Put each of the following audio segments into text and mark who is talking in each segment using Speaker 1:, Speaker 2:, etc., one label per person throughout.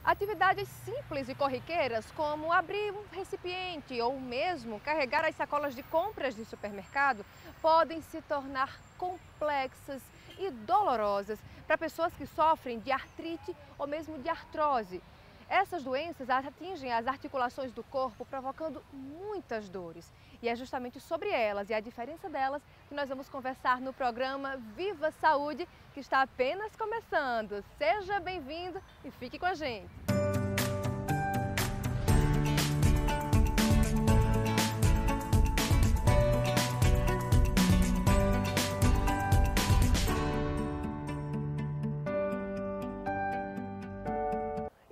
Speaker 1: Atividades simples e corriqueiras, como abrir um recipiente ou mesmo carregar as sacolas de compras de supermercado, podem se tornar complexas e dolorosas para pessoas que sofrem de artrite ou mesmo de artrose. Essas doenças atingem as articulações do corpo, provocando muitas dores. E é justamente sobre elas e a diferença delas que nós vamos conversar no programa Viva Saúde, que está apenas começando. Seja bem-vindo e fique com a gente.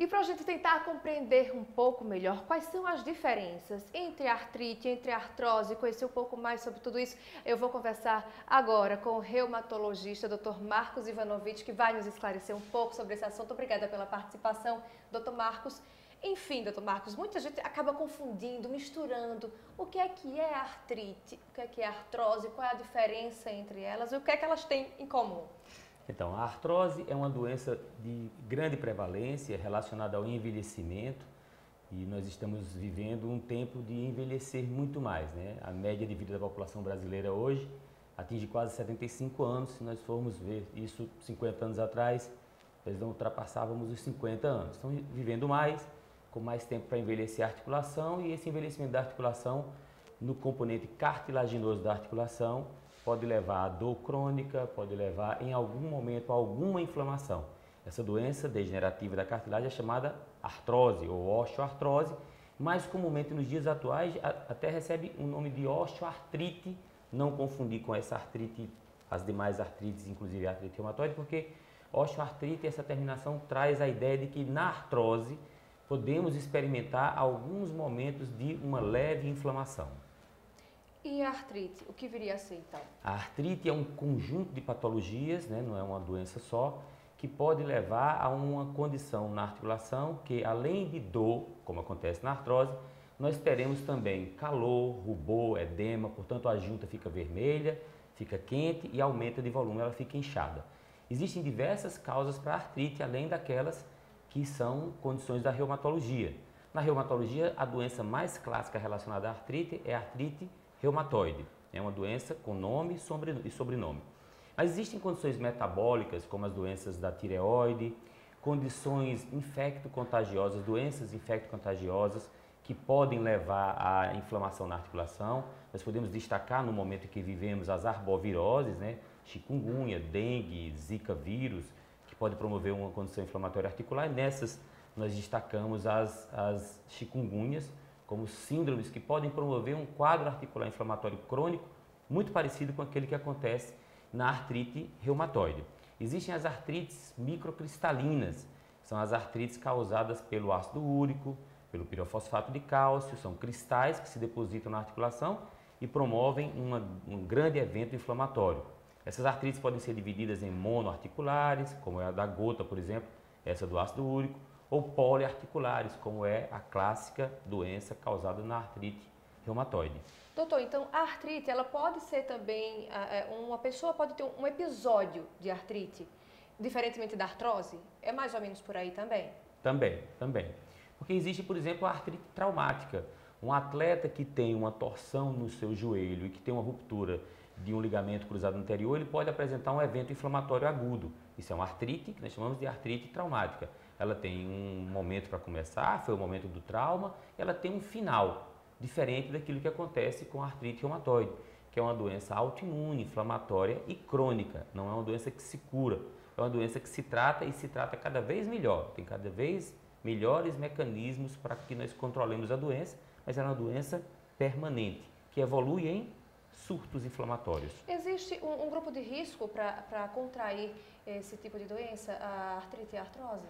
Speaker 1: E para a gente tentar compreender um pouco melhor quais são as diferenças entre a artrite, entre a artrose, conhecer um pouco mais sobre tudo isso, eu vou conversar agora com o reumatologista, Dr. Marcos Ivanovic, que vai nos esclarecer um pouco sobre esse assunto. Obrigada pela participação, Dr. Marcos. Enfim, Dr. Marcos, muita gente acaba confundindo, misturando o que é artrite, o que é artrose, qual é a diferença entre elas e o que é que elas têm em comum.
Speaker 2: Então, a artrose é uma doença de grande prevalência relacionada ao envelhecimento e nós estamos vivendo um tempo de envelhecer muito mais, né? A média de vida da população brasileira hoje atinge quase 75 anos. Se nós formos ver isso 50 anos atrás, nós não ultrapassávamos os 50 anos. Estão vivendo mais, com mais tempo para envelhecer a articulação, e esse envelhecimento da articulação no componente cartilaginoso da articulação pode levar a dor crônica, pode levar em algum momento a alguma inflamação. Essa doença degenerativa da cartilagem é chamada artrose ou osteoartrose, mais comumente nos dias atuais até recebe o nome de osteoartrite, não confundir com essa artrite, as demais artrites, inclusive a artrite reumatoide, porque osteoartrite, essa terminação traz a ideia de que na artrose podemos experimentar alguns momentos de uma leve inflamação.
Speaker 1: E a artrite, o que viria a ser então?
Speaker 2: A artrite é um conjunto de patologias, né, não é uma doença só, que pode levar a uma condição na articulação que, além de dor, como acontece na artrose, nós teremos também calor, rubor, edema, portanto a junta fica vermelha, fica quente e aumenta de volume, ela fica inchada. Existem diversas causas para a artrite, além daquelas que são condições da reumatologia. Na reumatologia, a doença mais clássica relacionada à artrite é a artrite reumatoide. É uma doença com nome e sobrenome. Mas existem condições metabólicas, como as doenças da tireoide, condições infecto-contagiosas, doenças infecto-contagiosas que podem levar à inflamação na articulação. Nós podemos destacar no momento em que vivemos as arboviroses, né? Chikungunya, dengue, zika vírus, que pode promover uma condição inflamatória articular. E nessas nós destacamos as chikungunhas como síndromes que podem promover um quadro articular inflamatório crônico muito parecido com aquele que acontece na artrite reumatoide. Existem as artrites microcristalinas, são as artrites causadas pelo ácido úrico, pelo pirofosfato de cálcio, são cristais que se depositam na articulação e promovem um grande evento inflamatório. Essas artrites podem ser divididas em monoarticulares, como é a da gota, por exemplo, essa do ácido úrico, ou poliarticulares, como é a clássica doença causada na artrite reumatoide.
Speaker 1: Doutor, então a artrite, ela pode ser também, uma pessoa pode ter um episódio de artrite, diferentemente da artrose? É mais ou menos por aí também?
Speaker 2: Também. Porque existe, por exemplo, a artrite traumática. Um atleta que tem uma torção no seu joelho e que tem uma ruptura de um ligamento cruzado anterior, ele pode apresentar um evento inflamatório agudo. Isso é uma artrite que nós chamamos de artrite traumática. Ela tem um momento para começar, foi o momento do trauma, ela tem um final, diferente daquilo que acontece com a artrite reumatoide, que é uma doença autoimune, inflamatória e crônica. Não é uma doença que se cura, é uma doença que se trata e se trata cada vez melhor. Tem cada vez melhores mecanismos para que nós controlemos a doença, mas é uma doença permanente, que evolui em surtos inflamatórios.
Speaker 1: Existe um grupo de risco para contrair esse tipo de doença, a artrite e a artrose?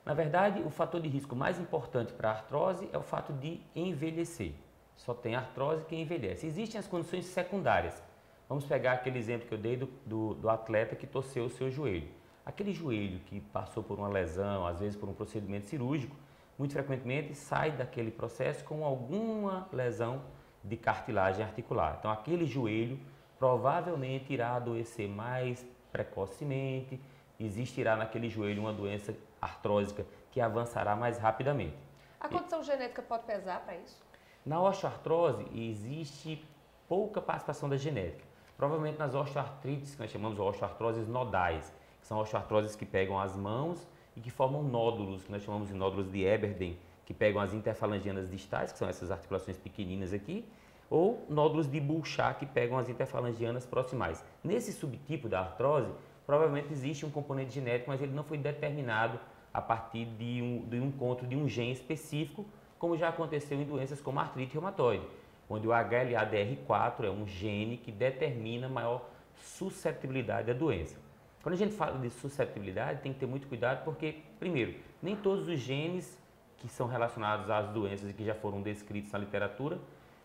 Speaker 2: Na verdade, o fator de risco mais importante para a artrose é o fato de envelhecer. Só tem artrose quem envelhece. Existem as condições secundárias. Vamos pegar aquele exemplo que eu dei do atleta que torceu o seu joelho. Aquele joelho que passou por uma lesão, às vezes por um procedimento cirúrgico, muito frequentemente sai daquele processo com alguma lesão de cartilagem articular. Então, aquele joelho provavelmente irá adoecer mais precocemente, existirá naquele joelho uma doença artrósica que avançará mais rapidamente.
Speaker 1: A condição genética pode pesar para isso?
Speaker 2: Na osteoartrose existe pouca participação da genética. Provavelmente nas osteoartrites, que nós chamamos de osteoartroses nodais, que são osteoartroses que pegam as mãos e que formam nódulos, que nós chamamos de nódulos de Eberden, que pegam as interfalangianas distais, que são essas articulações pequeninas aqui, ou nódulos de Bouchard, que pegam as interfalangianas proximais. Nesse subtipo da artrose, provavelmente existe um componente genético, mas ele não foi determinado a partir de um encontro de um gene específico, como já aconteceu em doenças como a artrite reumatoide, onde o HLA-DR4 é um gene que determina maior suscetibilidade à doença. Quando a gente fala de suscetibilidade, tem que ter muito cuidado porque, primeiro, nem todos os genes que são relacionados às doenças e que já foram descritos na literatura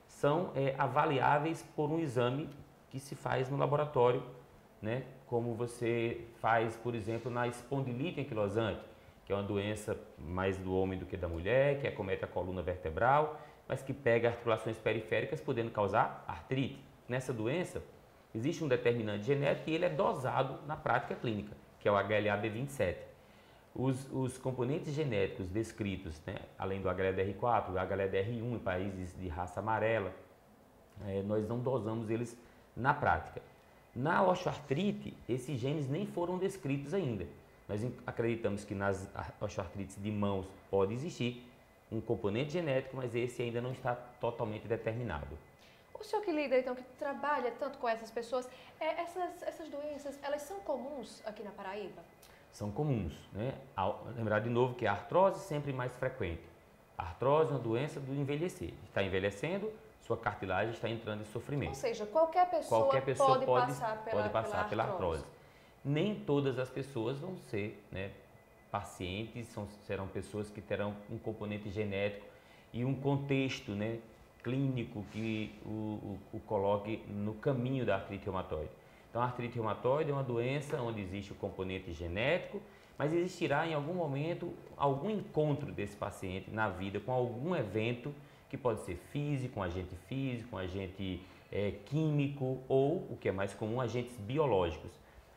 Speaker 2: são avaliáveis por um exame que se faz no laboratório, né? Como você faz, por exemplo, na espondilite anquilosante, que é uma doença mais do homem do que da mulher, que acomete a coluna vertebral, mas que pega articulações periféricas, podendo causar artrite. Nessa doença, existe um determinante genético e ele é dosado na prática clínica, que é o HLA-B27. Os componentes genéticos descritos, né, além do HLA-DR4, do HLA-DR1 em países de raça amarela, nós não dosamos eles na prática. Na osteoartrite, esses genes nem foram descritos ainda. Nós acreditamos que nas osteoartrites de mãos pode existir um componente genético, mas esse ainda não está totalmente determinado.
Speaker 1: O senhor que lida, então, que trabalha tanto com essas pessoas, essas doenças, elas são comuns aqui na Paraíba?
Speaker 2: São comuns, né? Lembrar de novo que a artrose é sempre mais frequente. A artrose é uma doença do envelhecer. Está envelhecendo, sua cartilagem está entrando em sofrimento.
Speaker 1: Ou seja, qualquer pessoa pode passar pela artrose.
Speaker 2: Nem todas as pessoas vão ser, né, pacientes, serão pessoas que terão um componente genético e um contexto, né, clínico que o coloque no caminho da artrite reumatoide. Então, a artrite reumatoide é uma doença onde existe o componente genético, mas existirá em algum momento algum encontro desse paciente na vida com algum evento que pode ser físico, um agente químico ou, o que é mais comum, agentes biológicos.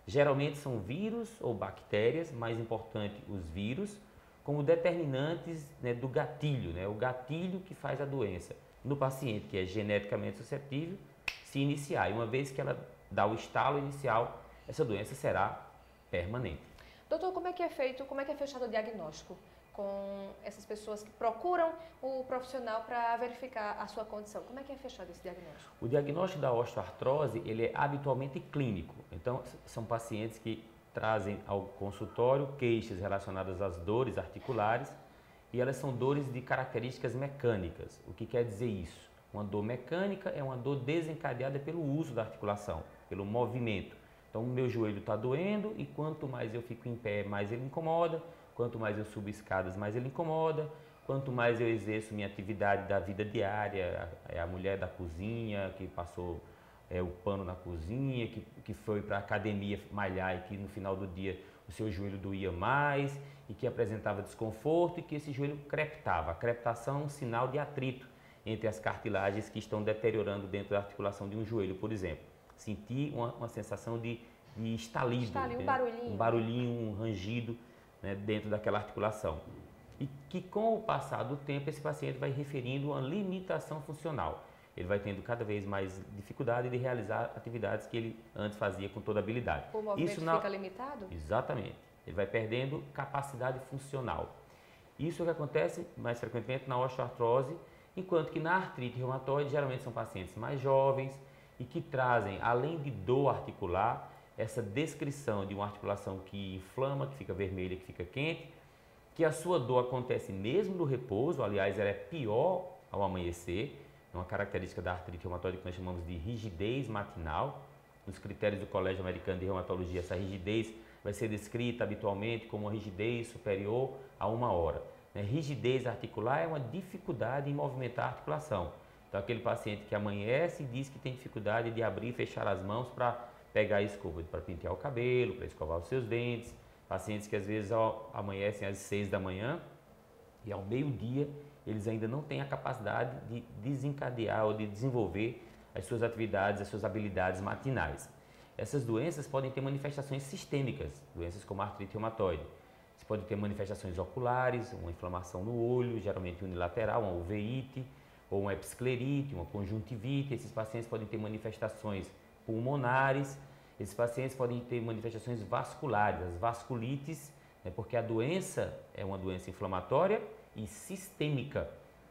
Speaker 2: Geralmente são vírus ou bactérias, mais importante os vírus, como determinantes, né, do gatilho, né, o gatilho que faz a doença no paciente, que é geneticamente suscetível, se iniciar. E uma vez que ela dá o estalo inicial, essa doença será permanente.
Speaker 1: Doutor, como é fechado o diagnóstico com essas pessoas que procuram o profissional para verificar a sua condição? Como é que é fechado esse diagnóstico?
Speaker 2: O diagnóstico da osteoartrose, ele é habitualmente clínico. Então, são pacientes que trazem ao consultório queixas relacionadas às dores articulares e elas são dores de características mecânicas. O que quer dizer isso? Uma dor mecânica é uma dor desencadeada pelo uso da articulação, pelo movimento. Então, o meu joelho está doendo e quanto mais eu fico em pé, mais ele incomoda. Quanto mais eu subo escadas, mais ele incomoda. Quanto mais eu exerço minha atividade da vida diária, a mulher da cozinha, que passou o pano na cozinha, que foi para a academia malhar e que no final do dia o seu joelho doía mais e que apresentava desconforto e que esse joelho crepitava. A crepitação é um sinal de atrito entre as cartilagens que estão deteriorando dentro da articulação de um joelho, por exemplo. Sentir uma sensação de estalido,
Speaker 1: um barulhinho.
Speaker 2: Um barulhinho, um rangido, né, dentro daquela articulação. E que com o passar do tempo esse paciente vai referindo uma limitação funcional. Ele vai tendo cada vez mais dificuldade de realizar atividades que ele antes fazia com toda habilidade.
Speaker 1: O movimento fica limitado?
Speaker 2: Exatamente. Ele vai perdendo capacidade funcional. Isso é o que acontece mais frequentemente na osteoartrose, enquanto que na artrite reumatoide geralmente são pacientes mais jovens e que trazem, além de dor articular, essa descrição de uma articulação que inflama, que fica vermelha, que fica quente, que a sua dor acontece mesmo no repouso, aliás, ela é pior ao amanhecer, é uma característica da artrite reumatoide que nós chamamos de rigidez matinal. Nos critérios do Colégio Americano de Reumatologia, essa rigidez vai ser descrita habitualmente como uma rigidez superior a 1 hora. Rigidez articular é uma dificuldade em movimentar a articulação. Então, aquele paciente que amanhece e diz que tem dificuldade de abrir e fechar as mãos para pegar a escova, para pentear o cabelo, para escovar os seus dentes. Pacientes que às vezes amanhecem às 6 da manhã e ao meio-dia eles ainda não têm a capacidade de desencadear ou de desenvolver as suas atividades, as suas habilidades matinais. Essas doenças podem ter manifestações sistêmicas, doenças como a artrite reumatoide. Você pode ter manifestações oculares, uma inflamação no olho, geralmente unilateral, uma uveíte, ou uma episclerite, uma conjuntivite. Esses pacientes podem ter manifestações pulmonares, esses pacientes podem ter manifestações vasculares, as vasculites, né, porque a doença é uma doença inflamatória e sistêmica.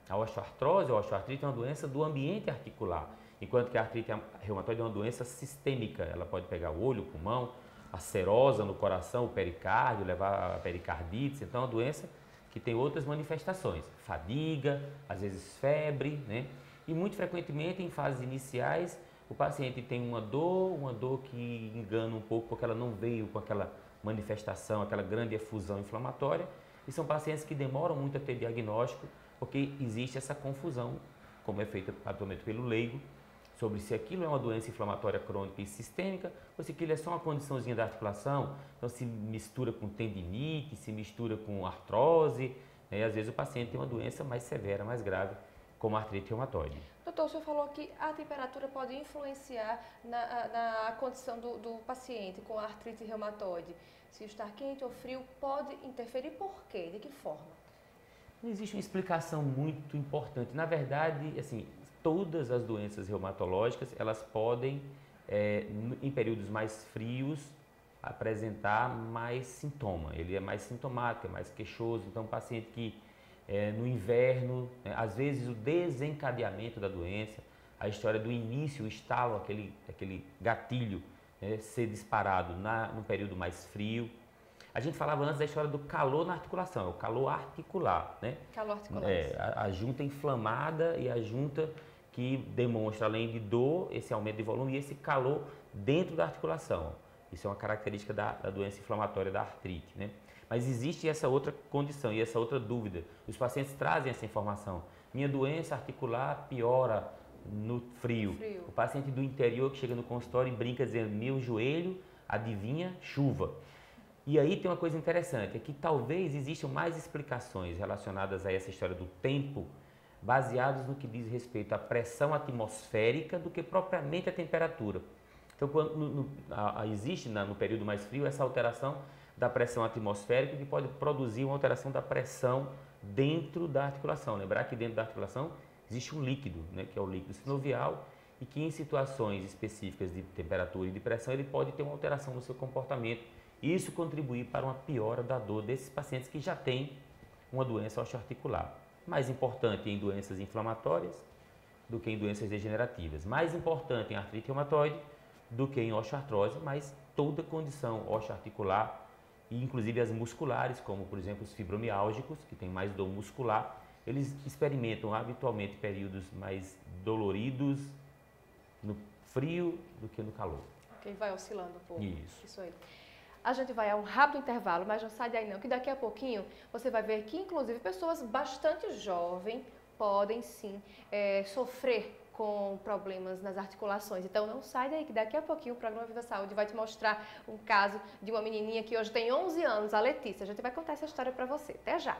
Speaker 2: A osteoartrose ou a osteoartrite é uma doença do ambiente articular, enquanto que a artrite reumatoide é uma doença sistêmica. Ela pode pegar o olho, o pulmão, a serosa no coração, o pericárdio, levar a pericardite. Então é uma doença que tem outras manifestações, fadiga, às vezes febre, né? E muito frequentemente em fases iniciais o paciente tem uma dor que engana um pouco porque ela não veio com aquela manifestação, aquela grande efusão inflamatória, e são pacientes que demoram muito a ter diagnóstico porque existe essa confusão, como é feita atualmente pelo leigo, sobre se aquilo é uma doença inflamatória crônica e sistêmica ou se aquilo é só uma condiçãozinha da articulação. Então se mistura com tendinite, se mistura com artrose, né? E às vezes o paciente tem uma doença mais severa, mais grave, como a artrite reumatoide.
Speaker 1: Doutor, o senhor falou que a temperatura pode influenciar na condição do paciente com a artrite reumatoide. Se estar quente ou frio pode interferir, por quê? De que forma?
Speaker 2: Não existe uma explicação muito importante. Na verdade, assim, todas as doenças reumatológicas, elas podem, em períodos mais frios, apresentar mais sintoma. Ele é mais sintomático, é mais queixoso. Então, um paciente que no inverno, né, às vezes o desencadeamento da doença, a história do início, o estalo, aquele gatilho, né, ser disparado no período mais frio. A gente falava antes da história do calor na articulação, o calor articular, né?
Speaker 1: Calor articular.
Speaker 2: A junta inflamada e a junta que demonstra, além de dor, esse aumento de volume e esse calor dentro da articulação. Isso é uma característica da doença inflamatória da artrite, né? Mas existe essa outra condição e essa outra dúvida. Os pacientes trazem essa informação. Minha doença articular piora no frio. O paciente do interior que chega no consultório e brinca dizendo, meu joelho, adivinha, chuva. E aí tem uma coisa interessante, é que talvez existam mais explicações relacionadas a essa história do tempo, baseadas no que diz respeito à pressão atmosférica do que propriamente a temperatura. Então, quando existe no período mais frio essa alteração da pressão atmosférica que pode produzir uma alteração da pressão dentro da articulação. Lembrar que dentro da articulação existe um líquido, né, que é o líquido sinovial, e que em situações específicas de temperatura e de pressão ele pode ter uma alteração no seu comportamento. Isso contribui para uma piora da dor desses pacientes que já têm uma doença osteoarticular. Mais importante em doenças inflamatórias do que em doenças degenerativas. Mais importante em artrite reumatoide do que em osteoartrose, mas toda condição osteoarticular, e inclusive as musculares, como por exemplo os fibromiálgicos, que têm mais dor muscular, eles experimentam habitualmente períodos mais doloridos no frio do que no calor.
Speaker 1: Ok, vai oscilando um pouco.
Speaker 2: Isso
Speaker 1: Aí. A gente vai a um rápido intervalo, mas não sai daí não, que daqui a pouquinho você vai ver que inclusive pessoas bastante jovens podem sim sofrer com problemas nas articulações. Então não sai daí, que daqui a pouquinho o programa Viva Saúde vai te mostrar um caso de uma menininha que hoje tem 11 anos, a Letícia. A gente vai contar essa história para você. Até já!